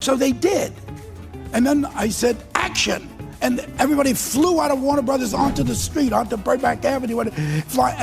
So they did. And then I said, action. And everybody flew out of Warner Brothers onto the street, onto Burbank Avenue, and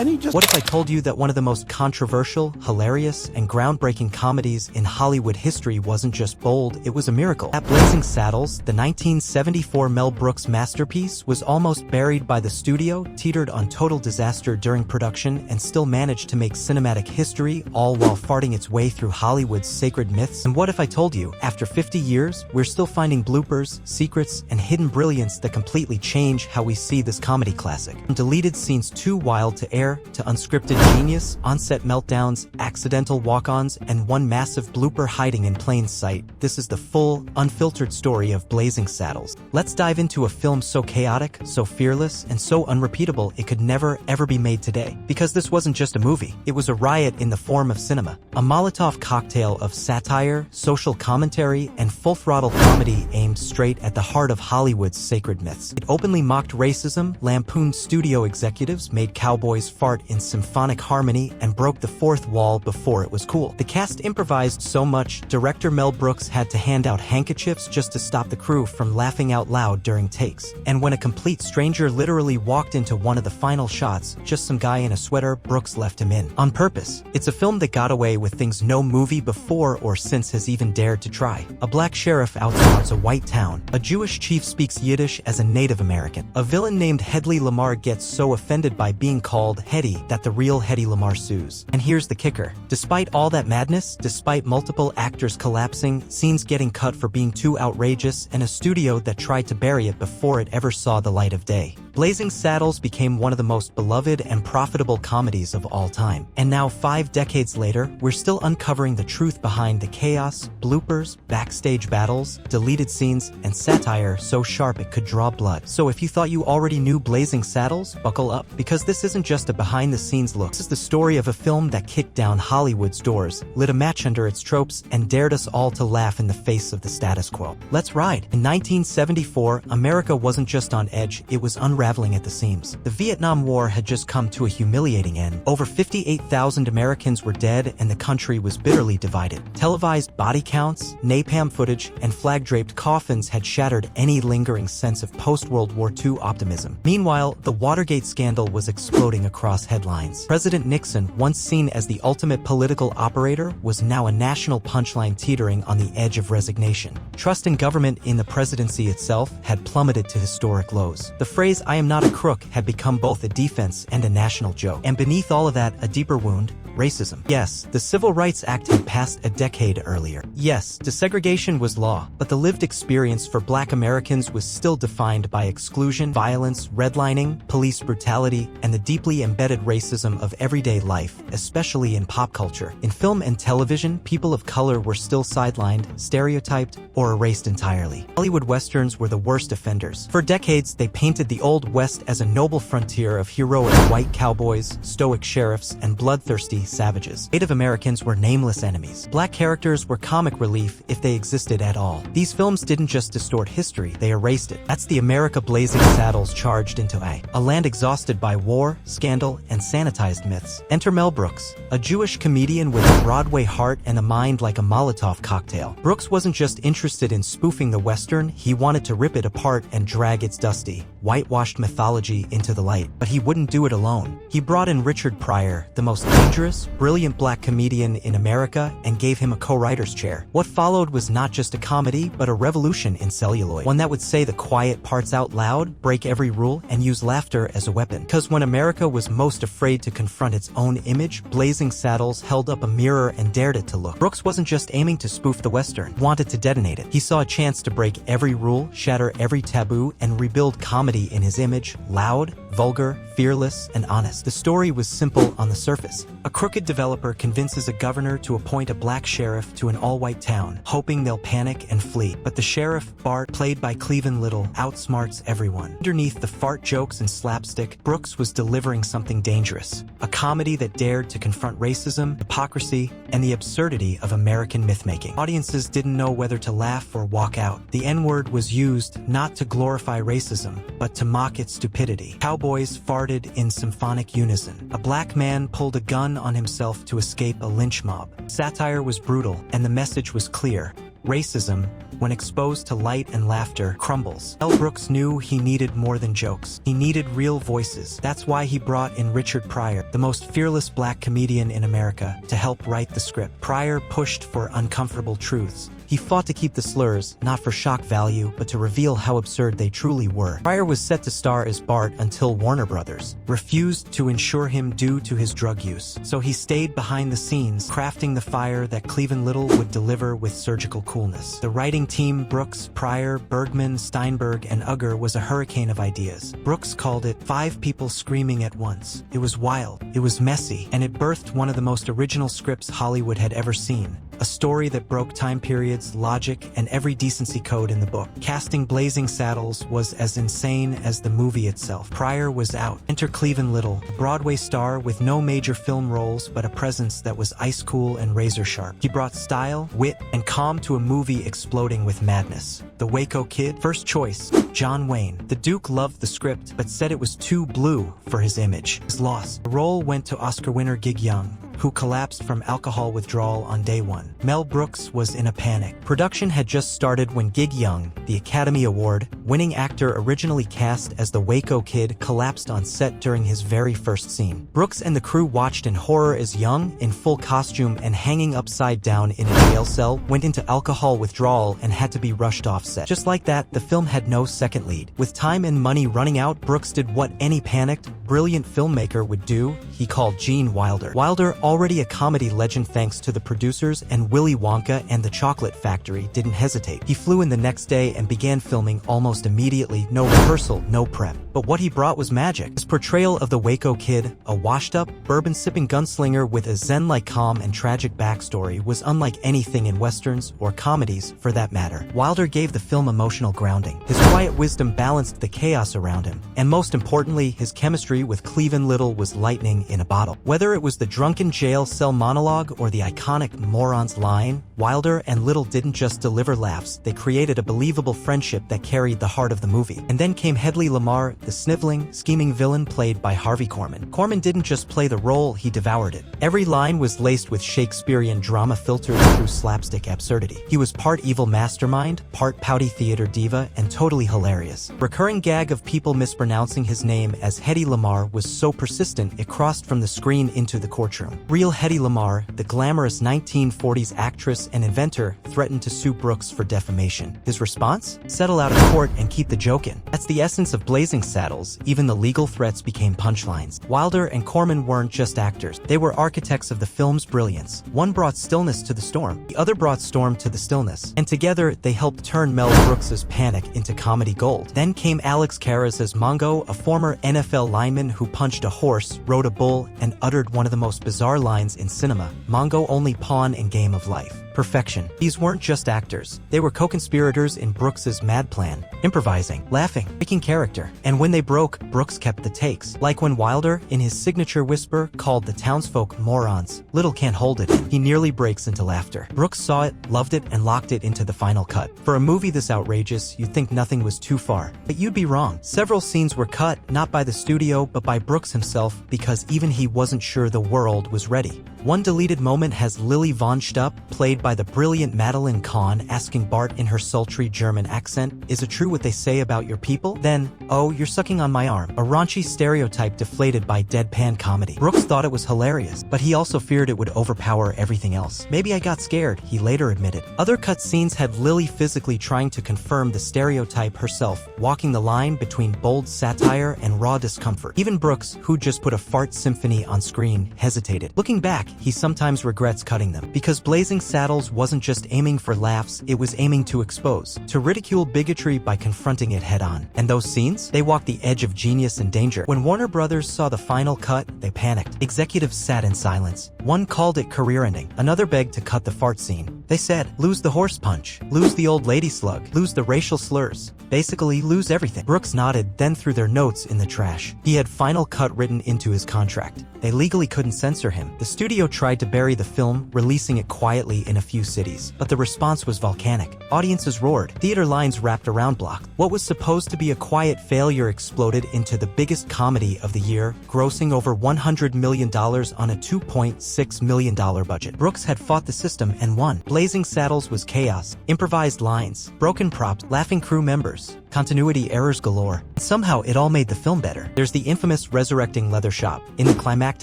he just... What if I told you that one of the most controversial, hilarious, and groundbreaking comedies in Hollywood history wasn't just bold, it was a miracle? At Blazing Saddles, the 1974 Mel Brooks masterpiece was almost buried by the studio, teetered on total disaster during production, and still managed to make cinematic history, all while farting its way through Hollywood's sacred myths. And what if I told you, after 50 years, we're still finding bloopers, secrets, and hidden brilliance that completely change how we see this comedy classic? From deleted scenes too wild to air, to unscripted genius, on-set meltdowns, accidental walk-ons, and one massive blooper hiding in plain sight, this is the full, unfiltered story of Blazing Saddles. Let's dive into a film so chaotic, so fearless, and so unrepeatable it could never, ever be made today. Because this wasn't just a movie, it was a riot in the form of cinema. A Molotov cocktail of satire, social commentary, and full-throttle comedy aimed straight at the heart of Hollywood's sacred myths. It openly mocked racism, lampooned studio executives, made cowboys fart in symphonic harmony, and broke the fourth wall before it was cool. The cast improvised so much, director Mel Brooks had to hand out handkerchiefs just to stop the crew from laughing out loud during takes. And when a complete stranger literally walked into one of the final shots, just some guy in a sweater, Brooks left him in. On purpose. It's a film that got away with things no movie before or since has even dared to try. A black sheriff outsmarts a white town. A Jewish chief speaks Yiddish as a Native American. A villain named Hedley Lamar gets so offended by being called Hetty that the real Hetty Lamar sues. And here's the kicker. Despite all that madness, despite multiple actors collapsing, scenes getting cut for being too outrageous, and a studio that tried to bury it before it ever saw the light of day, Blazing Saddles became one of the most beloved and profitable comedies of all time. And now, 5 decades later, we're still uncovering the truth behind the chaos, bloopers, backstage battles, deleted scenes, and satire so sharp it could draw blood. So if you thought you already knew Blazing Saddles, buckle up, because this isn't just a behind-the-scenes look. This is the story of a film that kicked down Hollywood's doors, lit a match under its tropes, and dared us all to laugh in the face of the status quo. Let's ride. In 1974, America wasn't just on edge, it was unraveling at the seams. The Vietnam War had just come to a humiliating end. Over 58,000 Americans were dead, and the country was bitterly divided. Televised body counts, napalm footage, and flag-draped coffins had shattered any lingering sense of post-World War II optimism. Meanwhile, the Watergate scandal was exploding across headlines. President Nixon, once seen as the ultimate political operator, was now a national punchline teetering on the edge of resignation. Trust in government in the presidency itself had plummeted to historic lows. The phrase "I am not a crook" had become both a defense and a national joke. And beneath all of that, a deeper wound: racism. Yes, the Civil Rights Act had passed a decade earlier. Yes, desegregation was law, but the lived experience for Black Americans was still defined by exclusion, violence, redlining, police brutality, and the deeply embedded racism of everyday life, especially in pop culture. In film and television, people of color were still sidelined, stereotyped, or erased entirely. Hollywood westerns were the worst offenders. For decades, they painted the Old West as a noble frontier of heroic white cowboys, stoic sheriffs, and bloodthirsty savages. Native Americans were nameless enemies. Black characters were comic relief if they existed at all. These films didn't just distort history, they erased it. That's the America Blazing Saddles charged into a land exhausted by war, scandal, and sanitized myths. Enter Mel Brooks, a Jewish comedian with a Broadway heart and a mind like a Molotov cocktail. Brooks wasn't just interested in spoofing the Western, he wanted to rip it apart and drag its dusty, whitewashed mythology into the light. But he wouldn't do it alone. He brought in Richard Pryor, the most dangerous, brilliant black comedian in America, and gave him a co-writer's chair. What followed was not just a comedy, but a revolution in celluloid. One that would say the quiet parts out loud, break every rule, and use laughter as a weapon. Because when America was most afraid to confront its own image, Blazing Saddles held up a mirror and dared it to look. Brooks wasn't just aiming to spoof the Western, he wanted to detonate it. He saw a chance to break every rule, shatter every taboo, and rebuild comedy in his image: loud, vulgar, fearless, and honest. The story was simple on the surface. A crooked developer convinces a governor to appoint a black sheriff to an all-white town, hoping they'll panic and flee. But the sheriff, Bart, played by Cleveland Little, outsmarts everyone. Underneath the fart jokes and slapstick, Brooks was delivering something dangerous. A comedy that dared to confront racism, hypocrisy, and the absurdity of American mythmaking. Audiences didn't know whether to laugh or walk out. The N-word was used not to glorify racism, but to mock its stupidity. Cowboys farted in symphonic unison. A black man pulled a gun on himself to escape a lynch mob. Satire was brutal, and the message was clear. Racism, when exposed to light and laughter, crumbles. Mel Brooks knew he needed more than jokes. He needed real voices. That's why he brought in Richard Pryor, the most fearless black comedian in America, to help write the script. Pryor pushed for uncomfortable truths. He fought to keep the slurs, not for shock value, but to reveal how absurd they truly were. Pryor was set to star as Bart until Warner Brothers refused to insure him due to his drug use. So he stayed behind the scenes, crafting the fire that Cleveland Little would deliver with surgical coolness. The writing team, Brooks, Pryor, Bergman, Steinberg, and Ugger, was a hurricane of ideas. Brooks called it 5 people screaming at once. It was wild, it was messy, and it birthed one of the most original scripts Hollywood had ever seen. A story that broke time periods, logic, and every decency code in the book. Casting Blazing Saddles was as insane as the movie itself. Pryor was out. Enter Cleveland Little, a Broadway star with no major film roles but a presence that was ice cool and razor sharp. He brought style, wit, and calm to a movie exploding with madness. The Waco Kid, first choice, John Wayne. The Duke loved the script but said it was too blue for his image. His loss. The role went to Oscar winner Gig Young, who collapsed from alcohol withdrawal on day 1. Mel Brooks was in a panic. Production had just started when Gig Young, the Academy Award-winning actor originally cast as the Waco Kid, collapsed on set during his very first scene. Brooks and the crew watched in horror as Young, in full costume and hanging upside down in a jail cell, went into alcohol withdrawal and had to be rushed off set. Just like that, the film had no second lead. With time and money running out, Brooks did what any panicked, brilliant filmmaker would do. He called Gene Wilder. Wilder, already a comedy legend thanks to the producers and Willy Wonka and the Chocolate Factory, didn't hesitate. He flew in the next day and began filming almost immediately, no rehearsal, no prep. But what he brought was magic. His portrayal of the Waco Kid, a washed-up, bourbon-sipping gunslinger with a zen-like calm and tragic backstory, was unlike anything in westerns or comedies for that matter. Wilder gave the film emotional grounding. His quiet wisdom balanced the chaos around him, and most importantly, his chemistry with Cleveland Little was lightning in a bottle. Whether it was the drunken jail cell monologue or the iconic morons line, Wilder and Little didn't just deliver laughs, they created a believable friendship that carried the heart of the movie. And then came Hedley Lamar, the sniveling, scheming villain played by Harvey Korman. Korman didn't just play the role, he devoured it. Every line was laced with Shakespearean drama filtered through slapstick absurdity. He was part evil mastermind, part pouty theater diva, and totally hilarious. Recurring gag of people mispronouncing his name as Hedy Lamar was so persistent it crossed from the screen into the courtroom. Real Hedy Lamar, the glamorous 1940s actress and inventor, threatened to sue Brooks for defamation. His response? Settle out of court and keep the joke in. That's the essence of Blazing Saddles. Even the legal threats became punchlines. Wilder and Korman weren't just actors. They were architects of the film's brilliance. One brought stillness to the storm. The other brought storm to the stillness. And together, they helped turn Mel Brooks's panic into comedy gold. Then came Alex Karras as Mongo, a former NFL lineman who punched a horse, rode a bull, and uttered one of the most bizarre lines in cinema. Mongo only pawn in game of life. Perfection. These weren't just actors. They were co-conspirators in Brooks's mad plan, improvising, laughing, picking character. And when they broke, Brooks kept the takes. Like when Wilder, in his signature whisper, called the townsfolk morons. Little can't hold it in. He nearly breaks into laughter. Brooks saw it, loved it, and locked it into the final cut. For a movie this outrageous, you'd think nothing was too far. But you'd be wrong. Several scenes were cut, not by the studio, but by Brooks himself, because even he wasn't sure the world was ready. One deleted moment has Lily Von Stupp, played by the brilliant Madeline Kahn, asking Bart in her sultry German accent, "Is it true what they say about your people?" Then, "Oh, you're sucking on my arm." A raunchy stereotype deflated by deadpan comedy. Brooks thought it was hilarious, but he also feared it would overpower everything else. "Maybe I got scared," he later admitted. Other cut scenes had Lily physically trying to confirm the stereotype herself, walking the line between bold satire and raw discomfort. Even Brooks, who just put a fart symphony on screen, hesitated. Looking back, he sometimes regrets cutting them, because Blazing Saddles wasn't just aiming for laughs, it was aiming to expose, to ridicule bigotry by confronting it head-on. And those scenes? They walked the edge of genius and danger. When Warner Brothers saw the final cut, they panicked. Executives sat in silence. One called it career-ending. Another begged to cut the fart scene. They said, lose the horse punch, lose the old lady slug, lose the racial slurs. Basically, lose everything. Brooks nodded, then threw their notes in the trash. He had final cut written into his contract. They legally couldn't censor him. The studio tried to bury the film, releasing it quietly in a few cities. But the response was volcanic. Audiences roared. Theater lines wrapped around blocked. What was supposed to be a quiet failure exploded into the biggest comedy of the year, grossing over $100 million on a $2.6 million budget. Brooks had fought the system and won. Blazing Saddles was chaos, improvised lines, broken props, laughing crew members, continuity errors galore. Somehow it all made the film better. There's the infamous resurrecting leather shop. In the climactic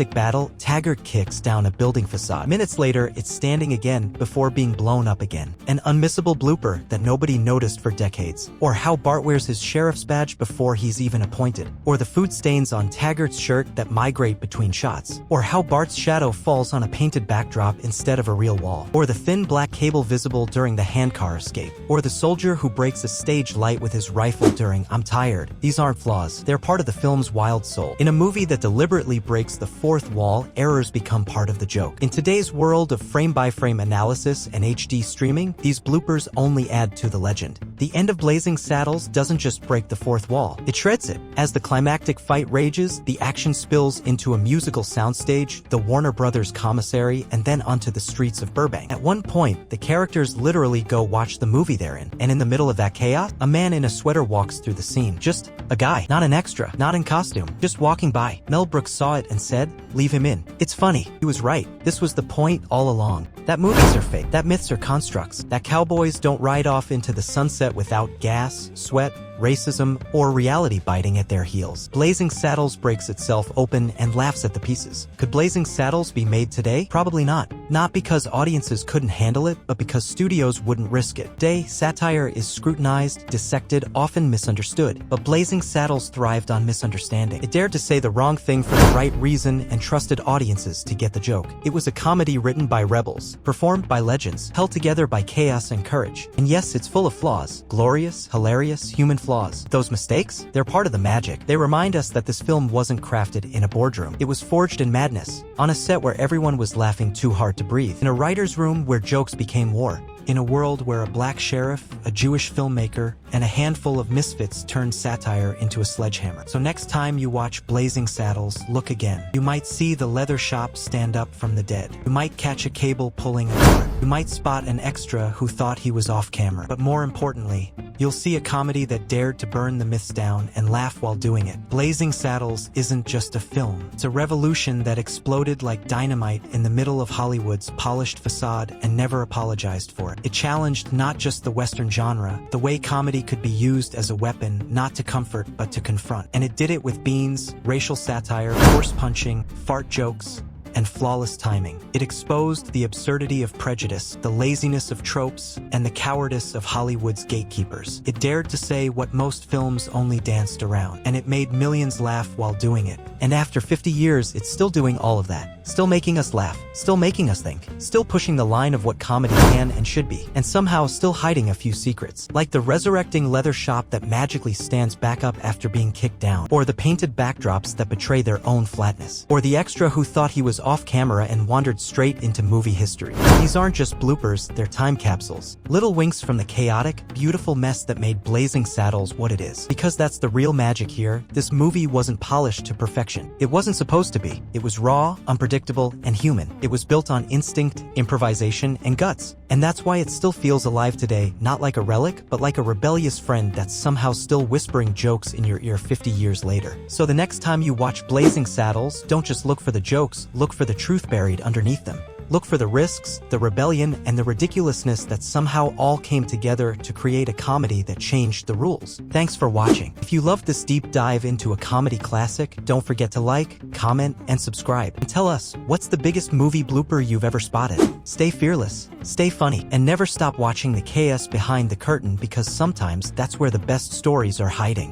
battle, Taggart kicks down a building facade. Minutes later, it's standing again before being blown up again. An unmissable blooper that nobody noticed for decades. Or how Bart wears his sheriff's badge before he's even appointed. Or the food stains on Taggart's shirt that migrate between shots. Or how Bart's shadow falls on a painted backdrop instead of a real wall. Or the thin black cable visible during the handcar escape. Or the soldier who breaks a stage light with his rifle during I'm tired. These aren't flaws. They're part of the film's wild soul. In a movie that deliberately breaks the fourth wall, errors become part of the joke. In today's world of frame-by-frame analysis and HD streaming, these bloopers only add to the legend. The end of Blazing Saddles doesn't just break the fourth wall, it shreds it. As the climactic fight rages, the action spills into a musical soundstage, the Warner Brothers commissary, and then onto the streets of Burbank. At one point, the characters literally go watch the movie they're in, and in the middle of that chaos, a man in a sweater walks through the scene. Just a guy, not an extra, not in costume, just walking by. Mel Brooks saw it and said, "Leave him in." It's funny. He was right. This was the point all along. That movies are fake, that myths are constructs, that cowboys don't ride off into the sunset without gas, sweat, racism, or reality biting at their heels. Blazing Saddles breaks itself open and laughs at the pieces. Could Blazing Saddles be made today? Probably not. Not because audiences couldn't handle it, but because studios wouldn't risk it. Today, satire is scrutinized, dissected, often misunderstood. But Blazing Saddles thrived on misunderstanding. It dared to say the wrong thing for the right reason and trusted audiences to get the joke. It was a comedy written by rebels, performed by legends, held together by chaos and courage. And yes, it's full of flaws. Glorious, hilarious, human flaws. Those mistakes? They're part of the magic. They remind us that this film wasn't crafted in a boardroom. It was forged in madness, on a set where everyone was laughing too hard to breathe, in a writer's room where jokes became war. In a world where a black sheriff, a Jewish filmmaker, and a handful of misfits turned satire into a sledgehammer. So next time you watch Blazing Saddles, look again. You might see the leather shop stand up from the dead. You might catch a cable pulling apart. You might spot an extra who thought he was off camera. But more importantly, you'll see a comedy that dared to burn the myths down and laugh while doing it. Blazing Saddles isn't just a film. It's a revolution that exploded like dynamite in the middle of Hollywood's polished facade and never apologized for it. It challenged not just the Western genre, the way comedy could be used as a weapon, not to comfort, but to confront. And it did it with beans, racial satire, horse punching, fart jokes, and flawless timing. It exposed the absurdity of prejudice, the laziness of tropes, and the cowardice of Hollywood's gatekeepers. It dared to say what most films only danced around, and it made millions laugh while doing it. And after 50 years, it's still doing all of that. Still making us laugh, still making us think, still pushing the line of what comedy can and should be, and somehow still hiding a few secrets. Like the resurrecting leather shop that magically stands back up after being kicked down, or the painted backdrops that betray their own flatness, or the extra who thought he was off camera and wandered straight into movie history. These aren't just bloopers, they're time capsules. Little winks from the chaotic, beautiful mess that made Blazing Saddles what it is. Because that's the real magic here, this movie wasn't polished to perfection. It wasn't supposed to be. It was raw, unpredictable, and human. It was built on instinct, improvisation, and guts. And that's why it still feels alive today, not like a relic, but like a rebellious friend that's somehow still whispering jokes in your ear 50 years later. So the next time you watch Blazing Saddles, don't just look for the jokes, look for the truth buried underneath them. Look for the risks, the rebellion, and the ridiculousness that somehow all came together to create a comedy that changed the rules. Thanks for watching. If you loved this deep dive into a comedy classic, don't forget to like, comment, and subscribe. And tell us, what's the biggest movie blooper you've ever spotted? Stay fearless, stay funny, and never stop watching the chaos behind the curtain, because sometimes that's where the best stories are hiding.